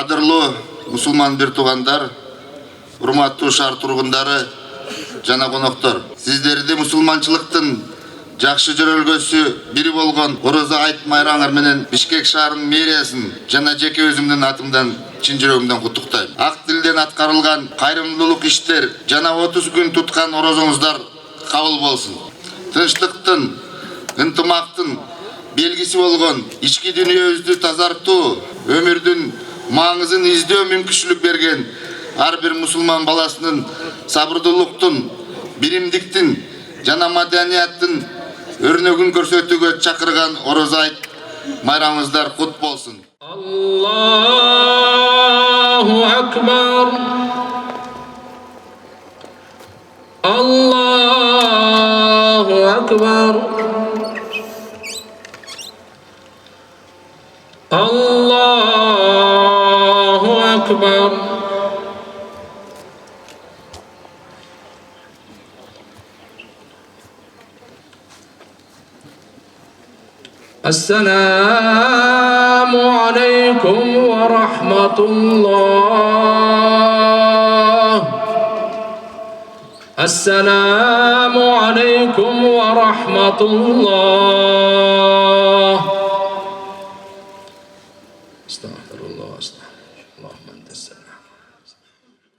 Кадырлуу мусулман бир туугандар, урматтуу шаар тургундары жана коноктор, сиздерди мусулманчылыктын жакшы жөрөлгөсү бири болгон Орозо айт майрамыңар менен Бишкек шаарынын мэриясын жана жеке өзүмдүн атымдан чын жүрөгүмдөн куттуктайм. Ак тилден аткарылган кайрымдуулук иштер жана 30 күн туткан орозоңуздар кабыл болсун. Тынчтыктын, ынтымактын белгиси болгон ички дүнүйөбүздү тазартуу, өмүрдүн маңызын издөө мүмкүнчүлүк берген ар бир мусулман баласынын сабырдуулуктун, биримдиктин жана маданияттын өрнөгүн көрсөтүүгө чакырган Орозо айт майрамыңыздар кут болсун. Аллаху акбар. Аллаху акбар. Allahu Akbar. Assalamu alaikum wa rahmatullah. Assalamu alaikum wa rahmatullah.